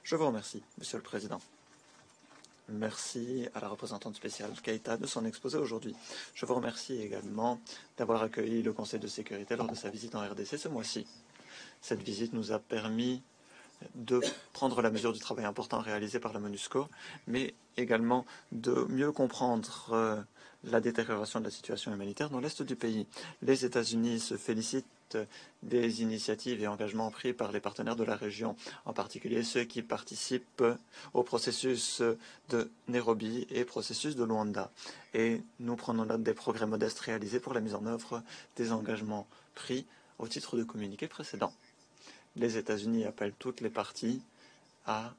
Je vous remercie, Monsieur le Président. Merci à la représentante spéciale Keïta de son exposé aujourd'hui. Je vous remercie également d'avoir accueilli le Conseil de sécurité lors de sa visite en RDC ce mois-ci. Cette visite nous a permis de prendre la mesure du travail important réalisé par la MONUSCO, mais également de mieux comprendre la détérioration de la situation humanitaire dans l'est du pays. Les États-Unis se félicitent des initiatives et engagements pris par les partenaires de la région, en particulier ceux qui participent au processus de Nairobi et processus de Luanda. Et nous prenons note des progrès modestes réalisés pour la mise en œuvre des engagements pris au titre de communiqué précédent. Les États-Unis appellent toutes les parties à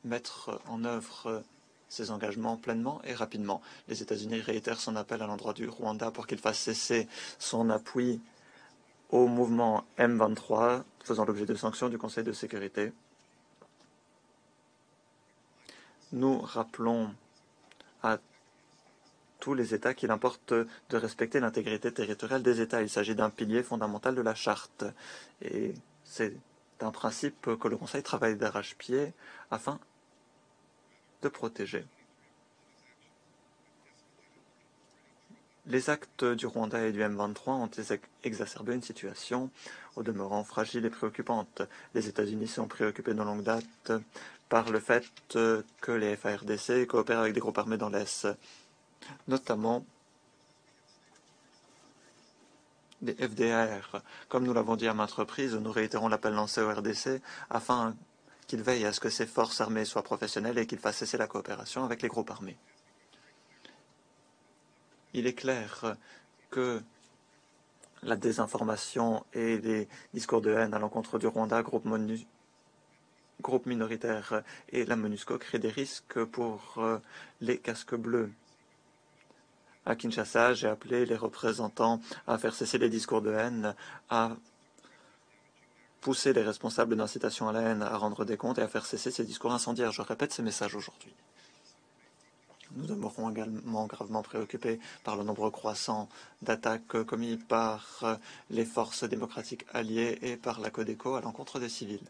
mettre en œuvre ces engagements pleinement et rapidement. Les États-Unis réitèrent son appel à l'endroit du Rwanda pour qu'il fasse cesser son appui au mouvement M23, faisant l'objet de sanctions du Conseil de sécurité. Nous rappelons à tous les États qu'il importe de respecter l'intégrité territoriale des États. Il s'agit d'un pilier fondamental de la Charte. Et c'est un principe que le Conseil travaille d'arrache-pied afin de protéger. Les actes du Rwanda et du M23 ont exacerbé une situation au demeurant fragile et préoccupante. Les États-Unis sont préoccupés de longue date par le fait que les FARDC coopèrent avec des groupes armés dans l'Est, notamment des FDR. Comme nous l'avons dit à maintes reprises, nous réitérons l'appel lancé au RDC afin qu'il veille à ce que ces forces armées soient professionnelles et qu'il fasse cesser la coopération avec les groupes armés. Il est clair que la désinformation et les discours de haine à l'encontre du Rwanda, groupe minoritaire et la MONUSCO créent des risques pour les casques bleus. À Kinshasa, j'ai appelé les représentants à faire cesser les discours de haine, à pousser les responsables d'incitation à la haine à rendre des comptes et à faire cesser ces discours incendiaires. Je répète ces messages aujourd'hui. Nous demeurons également gravement préoccupés par le nombre croissant d'attaques commises par les forces démocratiques alliées et par la Codeco à l'encontre des civils.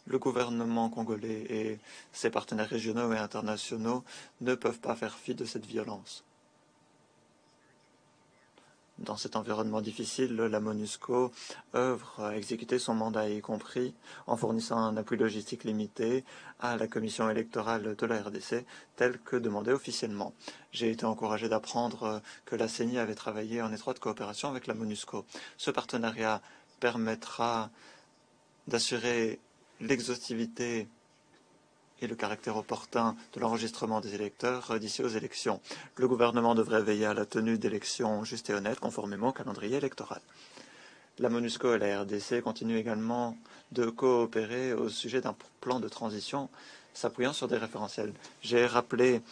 Le gouvernement congolais et ses partenaires régionaux et internationaux ne peuvent pas faire fi de cette violence. Dans cet environnement difficile, la MONUSCO œuvre à exécuter son mandat, y compris en fournissant un appui logistique limité à la commission électorale de la RDC, tel que demandé officiellement. J'ai été encouragé d'apprendre que la CENI avait travaillé en étroite coopération avec la MONUSCO. Ce partenariat permettra d'assurer l'exhaustivité et le caractère opportun de l'enregistrement des électeurs d'ici aux élections. Le gouvernement devrait veiller à la tenue d'élections justes et honnêtes conformément au calendrier électoral. La MONUSCO et la RDC continuent également de coopérer au sujet d'un plan de transition s'appuyant sur des référentiels. J'ai rappelé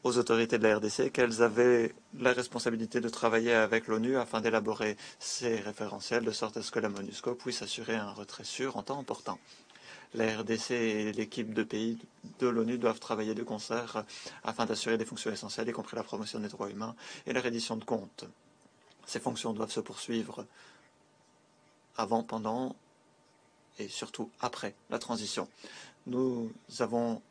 aux autorités de la RDC qu'elles avaient la responsabilité de travailler avec l'ONU afin d'élaborer ces référentiels de sorte à ce que la MONUSCO puisse assurer un retrait sûr en temps opportun. La RDC et l'équipe de pays de l'ONU doivent travailler de concert afin d'assurer des fonctions essentielles, y compris la promotion des droits humains et la reddition de comptes. Ces fonctions doivent se poursuivre avant, pendant et surtout après la transition. Nous avons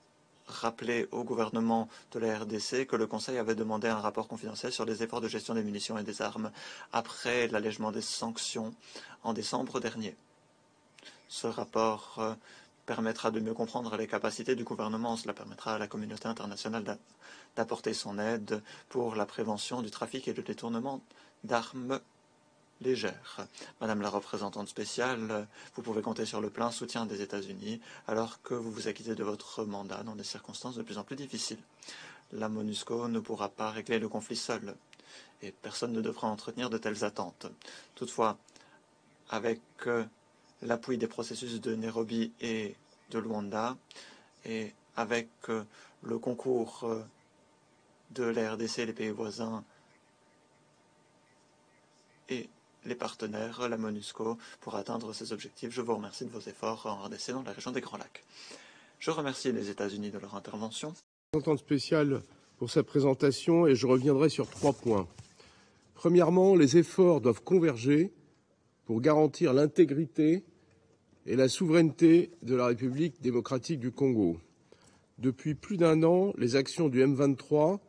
rappelé au gouvernement de la RDC que le Conseil avait demandé un rapport confidentiel sur les efforts de gestion des munitions et des armes après l'allègement des sanctions en décembre dernier. Ce rapport permettra de mieux comprendre les capacités du gouvernement. Cela permettra à la communauté internationale d'apporter son aide pour la prévention du trafic et du détournement d'armes légères. Madame la représentante spéciale, vous pouvez compter sur le plein soutien des États-Unis alors que vous vous acquittez de votre mandat dans des circonstances de plus en plus difficiles. La MONUSCO ne pourra pas régler le conflit seul et personne ne devra entretenir de telles attentes. Toutefois, avec l'appui des processus de Nairobi et de Luanda et avec le concours de la RDC et les pays voisins et les partenaires, la MONUSCO, pour atteindre ces objectifs. Je vous remercie de vos efforts en RDC dans la région des Grands Lacs. Je remercie les États-Unis de leur intervention. Représentante spéciale pour sa présentation et je reviendrai sur 3 points. Premièrement, les efforts doivent converger pour garantir l'intégrité et la souveraineté de la République démocratique du Congo. Depuis plus d'un an, les actions du M23,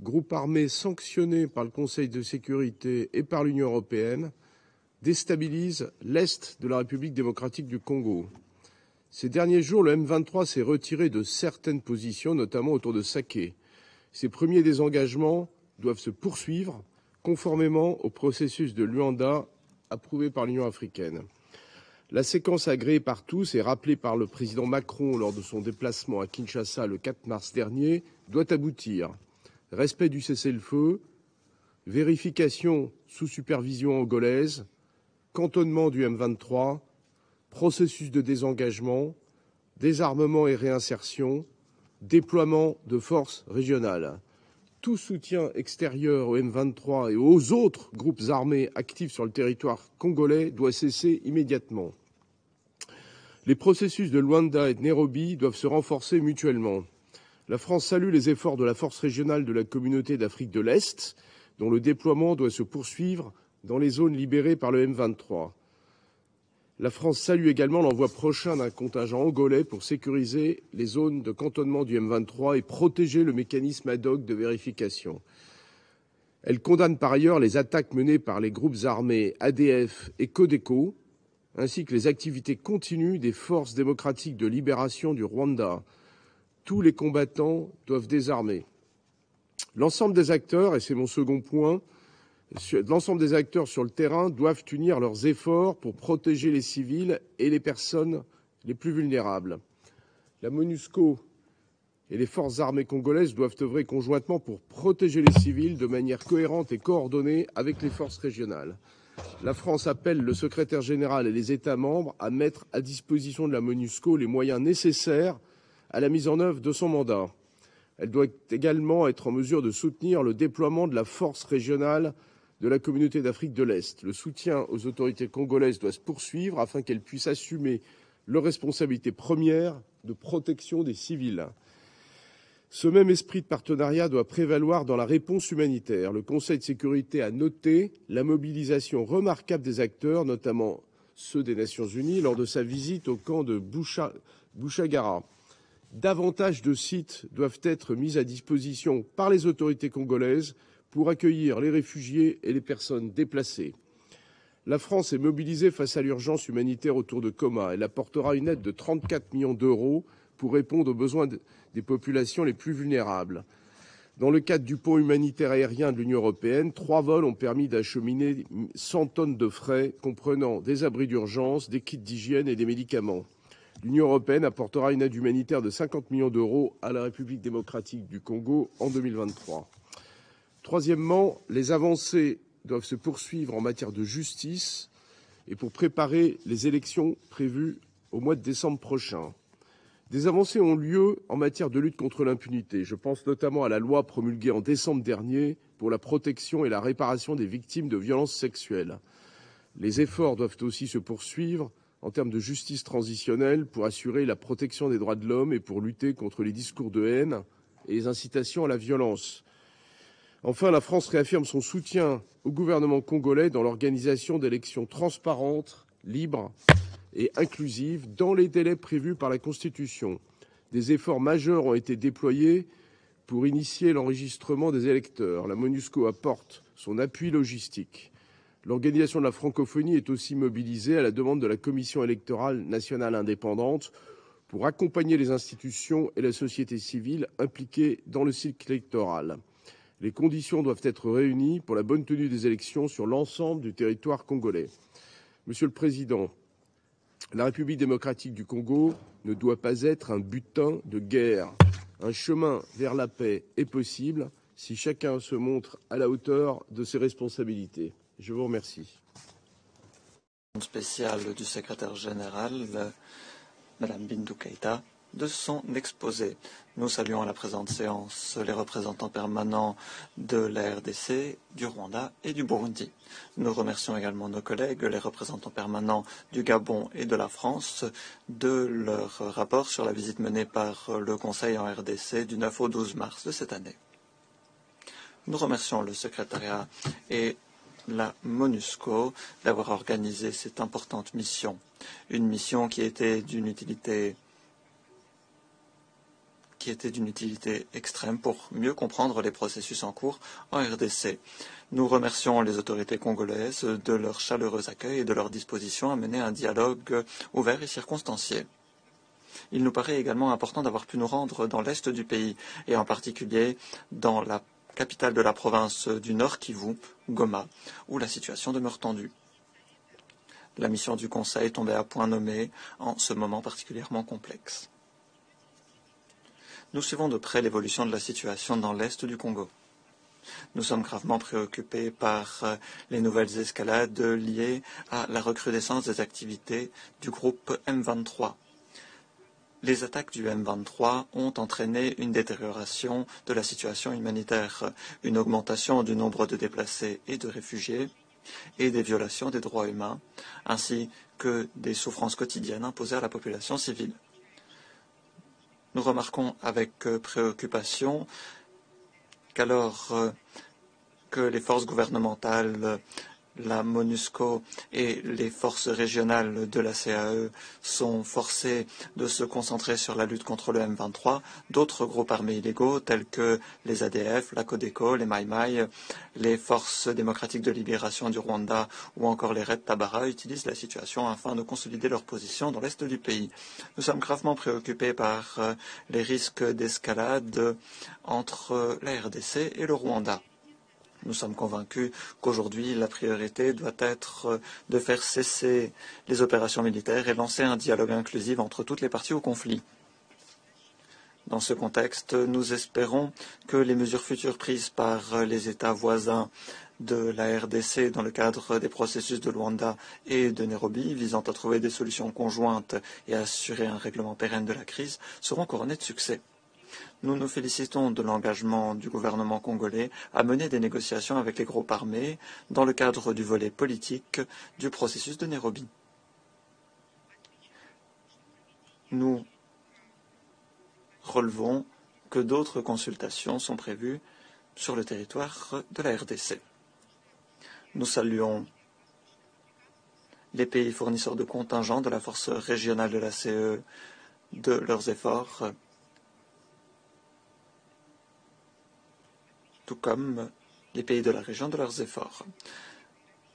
groupe armé sanctionné par le Conseil de sécurité et par l'Union européenne, déstabilisent l'Est de la République démocratique du Congo. Ces derniers jours, le M23 s'est retiré de certaines positions, notamment autour de Saké. Ces premiers désengagements doivent se poursuivre conformément au processus de Luanda approuvé par l'Union africaine. La séquence agréée par tous et rappelée par le président Macron lors de son déplacement à Kinshasa le 4 mars dernier doit aboutir. Respect du cessez-le-feu, vérification sous supervision angolaise, cantonnement du M23, processus de désengagement, désarmement et réinsertion, déploiement de forces régionales. Tout soutien extérieur au M23 et aux autres groupes armés actifs sur le territoire congolais doit cesser immédiatement. Les processus de Luanda et de Nairobi doivent se renforcer mutuellement. La France salue les efforts de la force régionale de la communauté d'Afrique de l'Est, dont le déploiement doit se poursuivre dans les zones libérées par le M23. La France salue également l'envoi prochain d'un contingent angolais pour sécuriser les zones de cantonnement du M23 et protéger le mécanisme ad hoc de vérification. Elle condamne par ailleurs les attaques menées par les groupes armés ADF et Codeco, ainsi que les activités continues des forces démocratiques de libération du Rwanda. Tous les combattants doivent désarmer. L'ensemble des acteurs, et c'est mon second point, l'ensemble des acteurs sur le terrain doivent unir leurs efforts pour protéger les civils et les personnes les plus vulnérables. La MONUSCO et les forces armées congolaises doivent œuvrer conjointement pour protéger les civils de manière cohérente et coordonnée avec les forces régionales. La France appelle le secrétaire général et les États membres à mettre à disposition de la MONUSCO les moyens nécessaires à la mise en œuvre de son mandat. Elle doit également être en mesure de soutenir le déploiement de la force régionale de la communauté d'Afrique de l'Est. Le soutien aux autorités congolaises doit se poursuivre afin qu'elles puissent assumer leur responsabilité première de protection des civils. Ce même esprit de partenariat doit prévaloir dans la réponse humanitaire. Le Conseil de sécurité a noté la mobilisation remarquable des acteurs, notamment ceux des Nations Unies, lors de sa visite au camp de Bouchagara. Davantage de sites doivent être mis à disposition par les autorités congolaises pour accueillir les réfugiés et les personnes déplacées. La France est mobilisée face à l'urgence humanitaire autour de Goma. Elle apportera une aide de 34 millions d'euros pour répondre aux besoins des populations les plus vulnérables. Dans le cadre du pont humanitaire aérien de l'Union européenne, 3 vols ont permis d'acheminer 100 tonnes de frais, comprenant des abris d'urgence, des kits d'hygiène et des médicaments. L'Union européenne apportera une aide humanitaire de 50 millions d'euros à la République démocratique du Congo en 2023. Troisièmement, les avancées doivent se poursuivre en matière de justice et pour préparer les élections prévues au mois de décembre prochain. Des avancées ont lieu en matière de lutte contre l'impunité. Je pense notamment à la loi promulguée en décembre dernier pour la protection et la réparation des victimes de violences sexuelles. Les efforts doivent aussi se poursuivre en termes de justice transitionnelle pour assurer la protection des droits de l'homme et pour lutter contre les discours de haine et les incitations à la violence. Enfin, la France réaffirme son soutien au gouvernement congolais dans l'organisation d'élections transparentes, libres et inclusives dans les délais prévus par la Constitution. Des efforts majeurs ont été déployés pour initier l'enregistrement des électeurs. La MONUSCO apporte son appui logistique. L'organisation de la francophonie est aussi mobilisée à la demande de la Commission électorale nationale indépendante pour accompagner les institutions et la société civile impliquées dans le cycle électoral. Les conditions doivent être réunies pour la bonne tenue des élections sur l'ensemble du territoire congolais. Monsieur le Président, la République démocratique du Congo ne doit pas être un butin de guerre. Un chemin vers la paix est possible si chacun se montre à la hauteur de ses responsabilités. Je vous remercie. Spécial du secrétaire général, Madame Bintou Keïta, de son exposé. Nous saluons à la présente séance les représentants permanents de la RDC, du Rwanda et du Burundi. Nous remercions également nos collègues, les représentants permanents du Gabon et de la France, de leur rapport sur la visite menée par le Conseil en RDC du 9 au 12 mars de cette année. Nous remercions le secrétariat et la MONUSCO d'avoir organisé cette importante mission. Une mission qui était d'une utilité extrême pour mieux comprendre les processus en cours en RDC. Nous remercions les autorités congolaises de leur chaleureux accueil et de leur disposition à mener un dialogue ouvert et circonstancié. Il nous paraît également important d'avoir pu nous rendre dans l'est du pays, et en particulier dans la capitale de la province du Nord Kivu, Goma, où la situation demeure tendue. La mission du Conseil tombait à point nommé en ce moment particulièrement complexe. Nous suivons de près l'évolution de la situation dans l'est du Congo. Nous sommes gravement préoccupés par les nouvelles escalades liées à la recrudescence des activités du groupe M23. Les attaques du M23 ont entraîné une détérioration de la situation humanitaire, une augmentation du nombre de déplacés et de réfugiés et des violations des droits humains, ainsi que des souffrances quotidiennes imposées à la population civile. Nous remarquons avec préoccupation qu'alors que les forces gouvernementales, la MONUSCO et les forces régionales de la CAE sont forcées de se concentrer sur la lutte contre le M23, d'autres groupes armés illégaux tels que les ADF, la Codeco, les Maï-Maï, les forces démocratiques de libération du Rwanda ou encore les Red Tabara utilisent la situation afin de consolider leur position dans l'est du pays. Nous sommes gravement préoccupés par les risques d'escalade entre la RDC et le Rwanda. Nous sommes convaincus qu'aujourd'hui, la priorité doit être de faire cesser les opérations militaires et lancer un dialogue inclusif entre toutes les parties au conflit. Dans ce contexte, nous espérons que les mesures futures prises par les États voisins de la RDC dans le cadre des processus de Luanda et de Nairobi visant à trouver des solutions conjointes et à assurer un règlement pérenne de la crise seront couronnées de succès. Nous nous félicitons de l'engagement du gouvernement congolais à mener des négociations avec les groupes armés dans le cadre du volet politique du processus de Nairobi. Nous relevons que d'autres consultations sont prévues sur le territoire de la RDC. Nous saluons les pays fournisseurs de contingents de la force régionale de la CE de leurs efforts, tout comme les pays de la région de leurs efforts.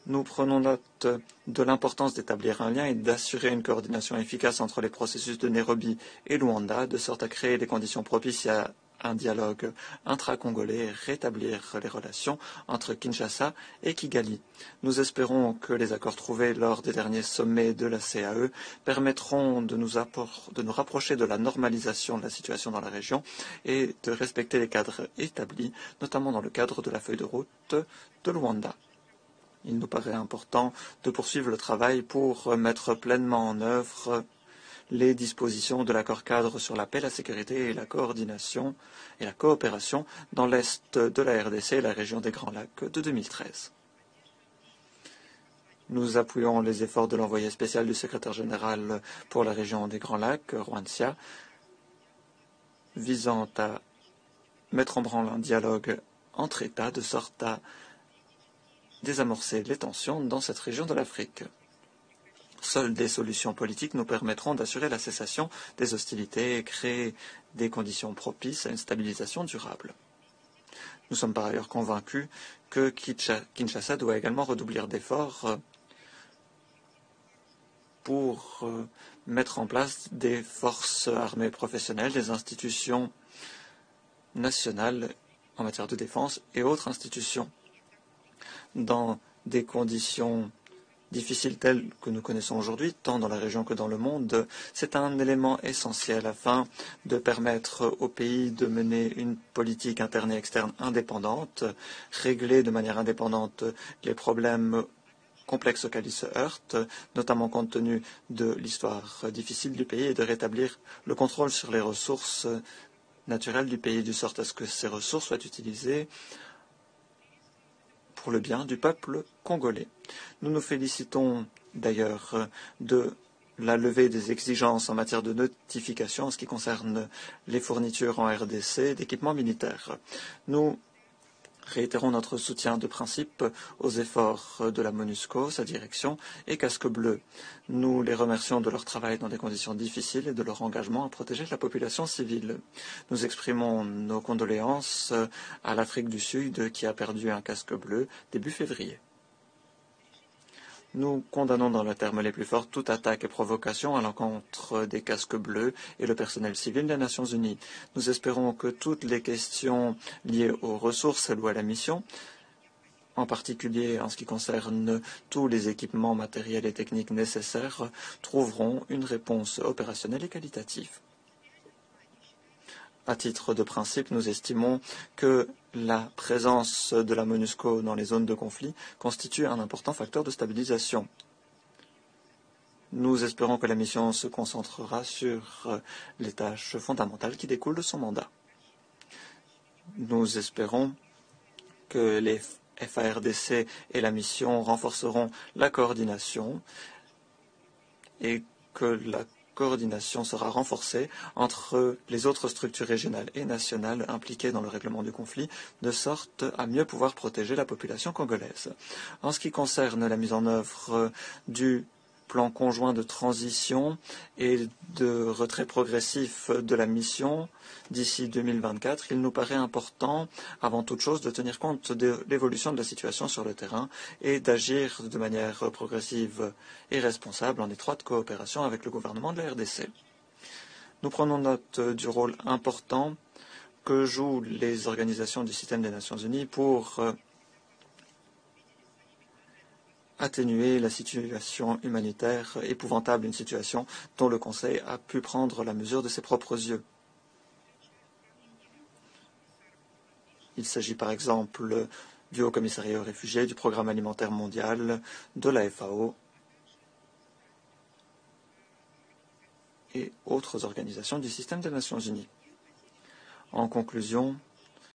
Nous prenons note de l'importance d'établir un lien et d'assurer une coordination efficace entre les processus de Nairobi et Luanda, de sorte à créer les conditions propices à un dialogue intra-congolais et rétablir les relations entre Kinshasa et Kigali. Nous espérons que les accords trouvés lors des derniers sommets de la CAE permettront de nous rapprocher de la normalisation de la situation dans la région et de respecter les cadres établis, notamment dans le cadre de la feuille de route de Luanda. Il nous paraît important de poursuivre le travail pour mettre pleinement en œuvre les dispositions de l'accord cadre sur la paix, la sécurité et la coordination et la coopération dans l'est de la RDC et la région des Grands Lacs de 2013. Nous appuyons les efforts de l'envoyé spécial du secrétaire général pour la région des Grands Lacs, Rwansia, visant à mettre en branle un dialogue entre États de sorte à désamorcer les tensions dans cette région de l'Afrique. Seules des solutions politiques nous permettront d'assurer la cessation des hostilités et créer des conditions propices à une stabilisation durable. Nous sommes par ailleurs convaincus que Kinshasa doit également redoubler d'efforts pour mettre en place des forces armées professionnelles, des institutions nationales en matière de défense et autres institutions. Dans des conditions difficiles telles que nous connaissons aujourd'hui, tant dans la région que dans le monde, c'est un élément essentiel afin de permettre au pays de mener une politique interne et externe indépendante, régler de manière indépendante les problèmes complexes auxquels il se heurte, notamment compte tenu de l'histoire difficile du pays, et de rétablir le contrôle sur les ressources naturelles du pays, de sorte à ce que ces ressources soient utilisées pour le bien du peuple congolais. Nous nous félicitons d'ailleurs de la levée des exigences en matière de notification en ce qui concerne les fournitures en RDC d'équipements militaires. Nous Réitérons notre soutien de principe aux efforts de la MONUSCO, sa direction et Casque Bleu. Nous les remercions de leur travail dans des conditions difficiles et de leur engagement à protéger la population civile. Nous exprimons nos condoléances à l'Afrique du Sud qui a perdu un Casque Bleu début février. Nous condamnons dans les termes les plus forts toute attaque et provocation à l'encontre des casques bleus et le personnel civil des Nations Unies. Nous espérons que toutes les questions liées aux ressources allouées à la mission, en particulier en ce qui concerne tous les équipements matériels et techniques nécessaires, trouveront une réponse opérationnelle et qualitative. À titre de principe, nous estimons que la présence de la MONUSCO dans les zones de conflit constitue un important facteur de stabilisation. Nous espérons que la mission se concentrera sur les tâches fondamentales qui découlent de son mandat. Nous espérons que les FARDC et la mission renforceront la coordination et que la coordination sera renforcée entre les autres structures régionales et nationales impliquées dans le règlement du conflit, de sorte à mieux pouvoir protéger la population congolaise. En ce qui concerne la mise en œuvre du plan conjoint de transition et de retrait progressif de la mission d'ici 2024, il nous paraît important, avant toute chose, de tenir compte de l'évolution de la situation sur le terrain et d'agir de manière progressive et responsable en étroite coopération avec le gouvernement de la RDC. Nous prenons note du rôle important que jouent les organisations du système des Nations Unies pour atténuer la situation humanitaire épouvantable, une situation dont le Conseil a pu prendre la mesure de ses propres yeux. Il s'agit par exemple du Haut Commissariat aux réfugiés, du Programme alimentaire mondial, de la FAO et autres organisations du système des Nations Unies. En conclusion,